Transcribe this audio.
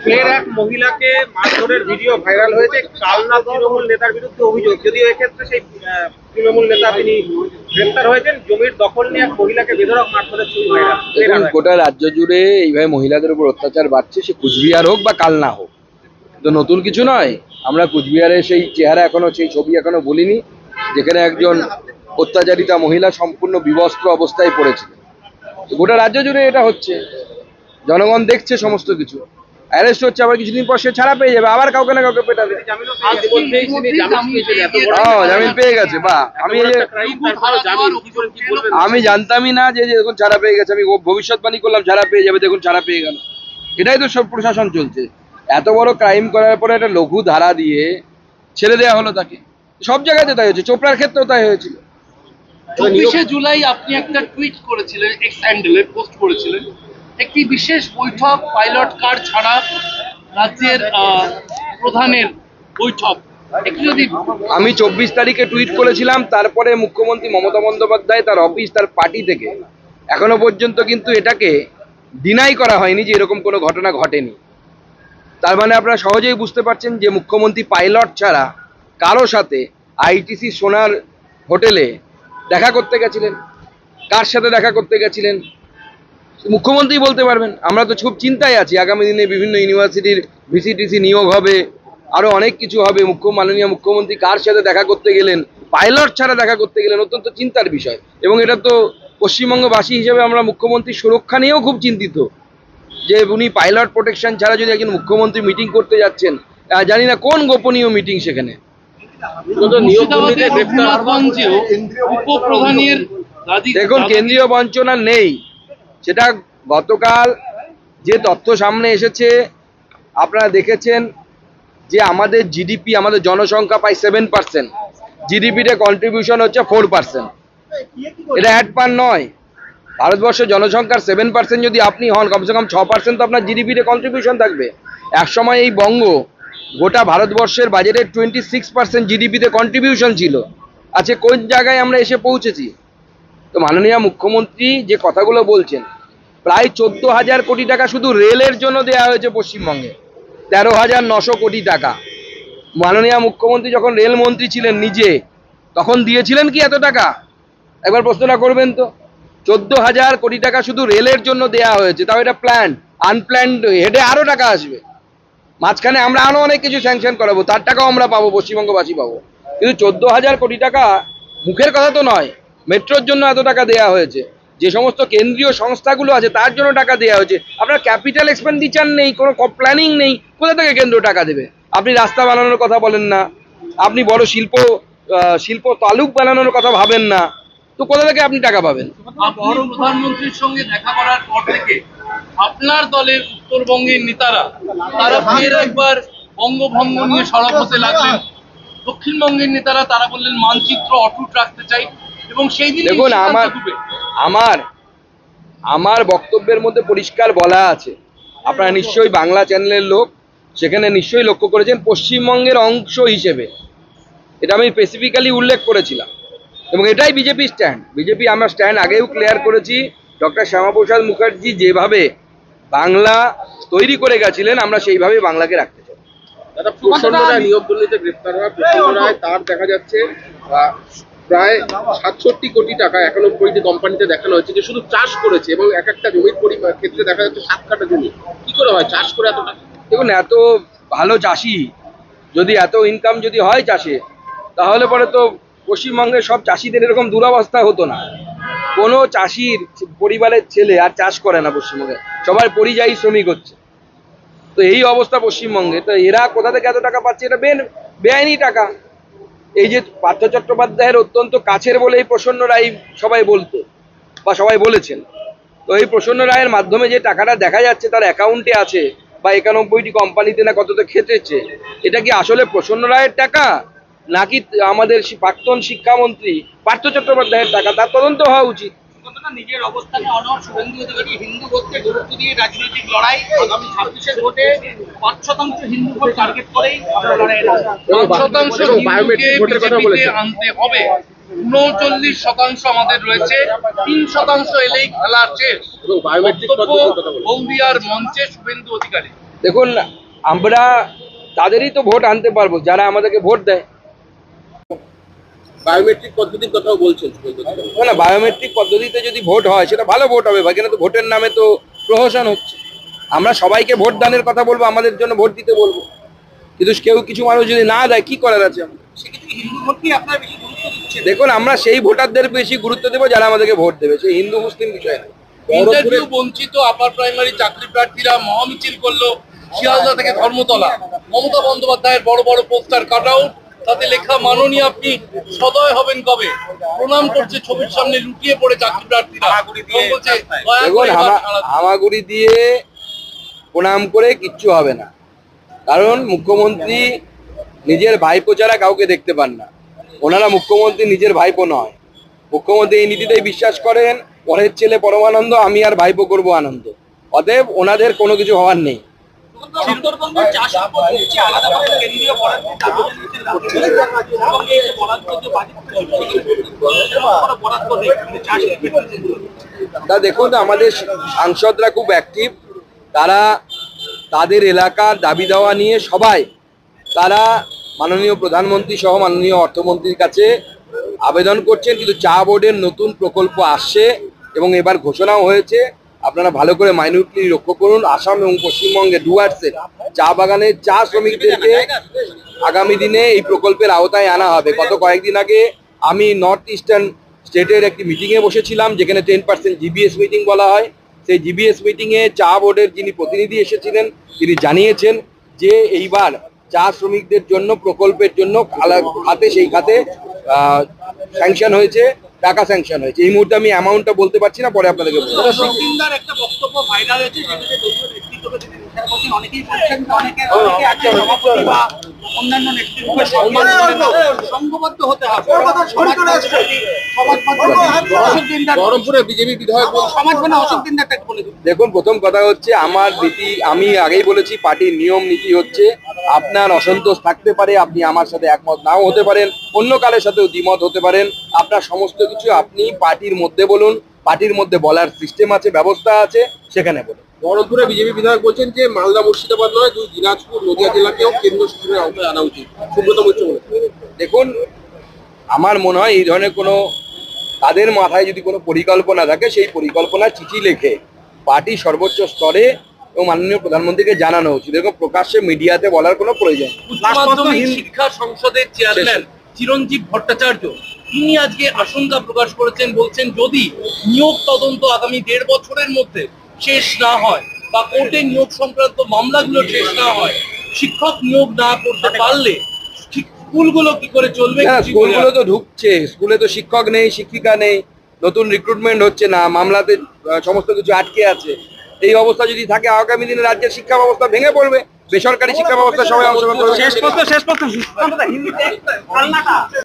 ফের এক মহিলাকে মারধরের ভিডিও ভাইরাল হয়েছে কালনা তৃণমূল নেতার বিরুদ্ধে অভিযোগ, যদিও এক্ষেত্রে সেই তৃণমূল নেতা তিনি গ্রেফতার হয়েছেন। জমির দখল নিয়ে এক মহিলাকে বেধড়ক মারধরের ছবি ভাইরাল। দেখুন, গোটা রাজ্য জুড়ে এইভাবে মহিলাদের উপর অত্যাচার বাড়ছে, সে কুচবিহার হোক বা কালনা হোক, তো নতুন কিছু নয়। আমরা কুচবিহারের সেই চেহারা এখনো, সেই ছবি এখনো বলিনি, যেখানে একজন অত্যাচারিতা মহিলা সম্পূর্ণ বিবস্ত্র অবস্থায় পড়েছিলেন। গোটা রাজ্য জুড়ে এটা হচ্ছে, জনগণ দেখছে সমস্ত কিছু। অ্যারেস্ট হচ্ছে, আবার কিছুদিন পর সে ছাড়া পেয়ে যাবে, আবার কাউকে না কাউকে পেটাবে। জামিন পেয়ে গেছে, বা আমি জানতামই না যে দেখুন ছাড়া পেয়ে গেছে। আমি ভবিষ্যৎবাণী করলাম ছাড়া পেয়ে যাবে, দেখুন ছাড়া পেয়ে গেল। এটাই তো সব প্রশাসন চলছে। এত বড় ক্রাইম করার পরে একটা লঘু ধারা দিয়ে ছেড়ে দেওয়া হলো তাকে। সব জায়গাতে তাই হচ্ছে, চোপড়ার ক্ষেত্রেও তাই হয়েছিল। 24শে জুলাই আপনি একটা টুইট করেছিলেন, এক্স হ্যান্ডেলে পোস্ট করেছিলেন, একটি বিশেষ বৈঠক, পাইলট কার ছাড়া রাজ্যের প্রধানের বৈঠক। আমি 24 তারিখে টুইট করেছিলাম, তারপরে মুখ্যমন্ত্রী মমতা বন্দ্যোপাধ্যায়, তার অফিস, তার পার্টি থেকে এখনো পর্যন্ত কিন্তু এটাকে ডিনাই করা হয়নি যে এরকম কোনো ঘটনা ঘটেনি। তার মানে আপনারা সহজেই বুঝতে পারছেন যে মুখ্যমন্ত্রী পাইলট ছাড়া কারো সাথে আইটিসি সোনার হোটেলে দেখা করতে গেছিলেন, কার সাথে দেখা করতে গেছিলেন মুখ্যমন্ত্রী বলতে পারবেন। আমরা তো খুব চিন্তায় আছি, আগামী দিনে বিভিন্ন ইউনিভার্সিটির ভিসিটিসি নিয়োগ হবে, আরো অনেক কিছু হবে। মাননীয় মুখ্যমন্ত্রী কার সাথে দেখা করতে গেলেন, পাইলট ছাড়া দেখা করতে গেলেন, অত্যন্ত চিন্তার বিষয়। এবং এটা তো পশ্চিমবঙ্গবাসী হিসেবে আমরা মুখ্যমন্ত্রীর সুরক্ষা নিয়েও খুব চিন্তিত, যে উনি পাইলট প্রোটেকশন ছাড়া যদি একজন মুখ্যমন্ত্রী মিটিং করতে যাচ্ছেন, জানি না কোন গোপনীয় মিটিং সেখানে। দেখুন, কেন্দ্রীয় বঞ্চনা নেই, সেটা গতকাল যে তথ্য সামনে এসেছে আপনারা দেখেছেন, যে আমাদের জিডিপি, আমাদের জনসংখ্যা প্রায় 7%, জিডিপিতে কন্ট্রিবিউশন হচ্ছে 4%। এটা অ্যাডপান নয়। ভারতবর্ষের জনসংখ্যার 7% যদি আপনি হন, কমসে কম 6% তো আপনার জিডিপিতে কন্ট্রিবিউশন থাকবে। একসময় এই বঙ্গ গোটা ভারতবর্ষের বাজেটের 26% জিডিপিতে কন্ট্রিবিউশন ছিল। আচ্ছা, কোন জায়গায় আমরা এসে পৌঁছেছি? তো মাননীয় মুখ্যমন্ত্রী যে কথাগুলো বলছেন, প্রায় 14,000 কোটি টাকা শুধু রেলের জন্য দেওয়া হয়েছে পশ্চিমবঙ্গে, 13,900 কোটি টাকা। মাননীয় মুখ্যমন্ত্রী যখন রেলমন্ত্রী ছিলেন নিজে, তখন দিয়েছিলেন কি এত টাকা? একবার প্রশ্নটা করবেন তো। 14,000 কোটি টাকা শুধু রেলের জন্য দেওয়া হয়েছে, তাও এটা প্ল্যান। আনপ্ল্যান্ড হেডে আরো টাকা আসবে, মাঝখানে আমরা আরো অনেক কিছু স্যাংশন করাবো, তার টাকাও আমরা পাবো, পশ্চিমবঙ্গবাসী পাবো। কিন্তু 14,000 কোটি টাকা মুখের কথা তো নয়। মেট্রোর জন্য এত টাকা দেওয়া হয়েছে, যে সমস্ত কেন্দ্রীয় সংস্থাগুলো আছে তার জন্য টাকা দেওয়া হয়েছে। আপনার ক্যাপিটাল এক্সপেন্ডিচার নেই, কোনো প্ল্যানিং নেই, কোথা থেকে কেন্দ্র টাকা দেবে? আপনি রাস্তা বানানোর কথা বলেন না, আপনি বড় শিল্প তালুক বানানোর কথা ভাবেন না, তো কোথা থেকে আপনি টাকা পাবেন? প্রধানমন্ত্রীর সঙ্গে দেখা করার পর থেকে আপনার দলের উত্তরবঙ্গের নেতারা তারা ফের একবার বঙ্গভঙ্গ নিয়ে সরব হতে লাগলেন। দক্ষিণবঙ্গের নেতারা তারা বললেন মানচিত্র অটুট রাখতে চাই, এবং সেই দিন দেখুন, আমার বক্তব্যের মধ্যে পরিষ্কার বলা আছে, আপনারা নিশ্চয়ই বাংলা চ্যানেলের লোক, সেখানে নিশ্চয়ই লক্ষ্য করেছেন, পশ্চিমবঙ্গের অংশ হিসেবে এটা আমি স্পেসিফিক্যালি উল্লেখ করেছিলাম। এবং এটাই বিজেপি স্ট্যান্ড। বিজেপি আমরা স্ট্যান্ড আগেও ক্লিয়ার করেছি। ডক্টর শ্যামাপ্রসাদ মুখার্জি যেভাবে বাংলা তৈরি করে গেছিলেন, আমরা সেইভাবেই বাংলাকে রাখতে চাই। দাদা, প্রচন্ড রায় নিয়োগ দুর্নীতিতে গ্রেফতার হওয়া প্রচন্ড রায়, তার দেখা যাচ্ছে প্রায় 67 কোটি টাকা 91টি কোম্পানিতে দেখানো হয়েছে যে শুধু চাষ করেছে, এবং এক একটা জমির ক্ষেত্রে দেখা যাচ্ছে 7 কাঠা জমি। কি করে হয় চাষ করে এত টাকা? দেখুন, এত ভালো চাষি যদি, এত ইনকাম যদি হয় চাষে, তাহলে পরে তো পশ্চিমবঙ্গের সব চাষিদের এরকম দুরবস্থা হতো না। কোনো চাষির পরিবারের ছেলে আর চাষ করে না পশ্চিমবঙ্গে, সবাই পরিযায়ী শ্রমিক হচ্ছে। তো এই অবস্থা পশ্চিমবঙ্গে। তো এরা কোথা থেকে এত টাকা পাচ্ছে? এটা বেআইনি টাকা। এই যে পার্থ চট্টোপাধ্যায়ের অত্যন্ত কাছের বলে এই প্রসন্ন রায় সবাই বলতো, বা সবাই বলেছেন, তো এই প্রসন্ন রায়ের মাধ্যমে যে টাকাটা দেখা যাচ্ছে তার অ্যাকাউন্টে আছে, বা 91টি কোম্পানিতে না কতটা খেটেছে, এটা কি আসলে প্রসন্ন রায়ের টাকা, নাকি আমাদের প্রাক্তন শিক্ষামন্ত্রী পার্থ চট্টোপাধ্যায়ের টাকা? তার তদন্ত হওয়া উচিত। নিজের অবস্থানে অনড় শুভেন্দু অধিকারী হিন্দু ভোটকে গুরুত্ব দিয়ে রাজনৈতিক লড়াই, আগামী 26 ভোটে 5% হিন্দু ভোট টার্গেট করেই 5% আনতে হবে। 39% আমাদের রয়েছে, 3% এলেই খেলা শেষ। বলদিয়ার মঞ্চে শুভেন্দু অধিকারী। দেখুন, আমরা তাদেরই তো ভোট আনতে পারবো যারা আমাদেরকে ভোট দেয়। বায়োমেট্রিক পদ্ধতির কথাও বলছেন। না, বায়োমেট্রিক পদ্ধতিতে যদি ভোট হয় সেটা ভালো ভোট হবে, এখানে তো ভোটের নামে তো প্রহসন হচ্ছে। আমরা সবাইকে ভোট দানের কথা বলবো, আমাদের জন্য ভোট দিতে বলবো, কিন্তু কেউ কিছু মানুষ যদি না দেয় কি করার আছে আমাদের? দেখুন, আমরা সেই ভোটারদের বেশি গুরুত্ব দেবো যারা আমাদেরকে ভোট দেবে, সেই হিন্দু মুসলিম বিষয় না। ইন্টারভিউ বঞ্চিত আপার প্রাইমারি চাকরি প্রার্থীরা মহামিছিল করলো শিয়ালদা থেকে ধর্মতলা। মমতা বন্দ্যোপাধ্যায়ের বড় বড় পোস্টার কাট আউট, তাতে লেখা মাননীয় আপনি সদয় হবেন কবে। প্রণাম করছে ছবির সামনে লুটিয়ে পড়ে চাকরি প্রার্থীরা। বলছে, দয়া দেখুন, করে এবার ছাড়া দিন। হামাগুড়ি দিয়ে প্রণাম করে কিচ্ছু হবে না, কারণ মুখ্যমন্ত্রী নিজের ভাইপো ছাড়া কাউকে দেখতে পান না। ওনারা মুখ্যমন্ত্রী নিজের ভাইপো নয়, মুখ্যমন্ত্রী এই নীতিতেই বিশ্বাস করেন, পরের ছেলে পরমানন্দ, আমি আর ভাইপো করবো আনন্দ। অতএব ওনাদের কোনো কিছু হওয়ার নেই। উত্তরবঙ্গের চাষের উপর হচ্ছে আলাদাভাবে কেন্দ্রীয় বরাদ্দ দাবি জানিয়েছে উত্তরবঙ্গে যে বরাদ্দ যে বরাদ্দ নেই চাষের ক্ষেত্রে। তা দেখুন, আমাদের সাংসদরা খুব অ্যাক্টিভ, তারা তাদের এলাকার দাবি দেওয়া নিয়ে সবাই তারা মাননীয় প্রধানমন্ত্রী সহ মাননীয় অর্থমন্ত্রীর কাছে আবেদন করছেন। কিন্তু চা বোর্ডের নতুন প্রকল্প আসছে এবং এবার ঘোষণাও হয়েছে, আপনারা ভালো করে মাইনুটলি লক্ষ্য করুন। আসাম এবং পশ্চিমবঙ্গে ডুয়ার্সে চা বাগানের চা শ্রমিকদেরকে আগামী দিনে এই প্রকল্পের আওতায় আনা হবে। গত কয়েকদিন আগে আমি নর্থ ইস্টার্ন স্টেটের একটি মিটিংয়ে বসেছিলাম, যেখানে 10% জিবিএস মিটিং বলা হয়। সেই জিবিএস মিটিংয়ে চা বোর্ডের যিনি প্রতিনিধি এসেছিলেন তিনি জানিয়েছেন যে এইবার চা শ্রমিকদের জন্য প্রকল্পের জন্য খাতে সেই খাতে স্যাংশন হয়েছে, টাকা স্যাংশন হয়েছে। এই মুহূর্তে আমি অ্যামাউন্টটা বলতে পারছি না, পরে আপনাদেরকে বলবো। সিকিমদার একটা বক্তব্য ভাইরাল হয়েছে, যেটাতে দলীয় নেতৃত্বকে তিনি বিচার করছেন। অনেকেই বলছেন অনেকে আছে সভাপতি বা অন্যান্য নেতৃত্বকে সম্মান করে না, সংঘবদ্ধ হতে হবে। বহরমপুরে বিজেপি বিধায়ক সমাজ মানে অশোক দিনদার একটা বলে দিন। দেখুন, প্রথম কথা হচ্ছে আমার নীতি, আমি আগেই বলেছি পার্টির নিয়ম নীতি হচ্ছে আপনার অসন্তোষ থাকতে পারে, আপনি আমার সাথে একমত নাও হতে পারেন, অন্য কারোর সাথেও দ্বিমত হতে পারেন, আপনার সমস্ত কিছু আপনি পার্টির মধ্যে বলুন, পার্টির মধ্যে বলার সিস্টেম আছে, ব্যবস্থা আছে, সেখানে বলুন। বহরমপুরে বিজেপি বিধায়ক বলছেন যে মালদা মুর্শিদাবাদ নয়, দুই দিনাজপুর নদিয়া জেলাকেও কেন্দ্র শাসনের আওতায় আনা উচিত। সুব্রত মৈত্র বলেছেন। দেখুন, আমার মনে হয় এই ধরনের কোনো, তাদের মাথায় যদি কোনো পরিকল্পনা থাকে সেই পরিকল্পনার চিঠি লিখে পার্টি সর্বোচ্চ স্তরে এবং মাননীয় প্রধানমন্ত্রীকে জানানো উচিত। এরকম প্রকাশ্যে মিডিয়াতে বলার কোনো প্রয়োজন নেই। উচ্চ মাধ্যমিক শিক্ষা সংসদের চেয়ারম্যান চিরঞ্জীব ভট্টাচার্য তিনি আজকে আশঙ্কা প্রকাশ করেছেন, বলছেন যদি নিয়োগ তদন্ত আগামী 1.5 বছরের মধ্যে শেষ না হয় বা কোর্টে নিয়োগ সংক্রান্ত মামলাগুলো শেষ না হয়, শিক্ষক নিয়োগ না করতে পারলে স্কুলগুলো কি করে চলবে? স্কুলগুলো তো ঢুকছে, স্কুলে তো শিক্ষক নেই, শিক্ষিকা নেই, নতুন রিক্রুটমেন্ট হচ্ছে না, মামলাতে সমস্ত কিছু আটকে আছে। এই অবস্থা যদি থাকে আগামী দিনে রাজ্যের শিক্ষা ব্যবস্থা ভেঙে পড়বে, বেসরকারি শিক্ষা ব্যবস্থা সবাই অংশগ্রহণ করবে। শেষ পর্যন্ত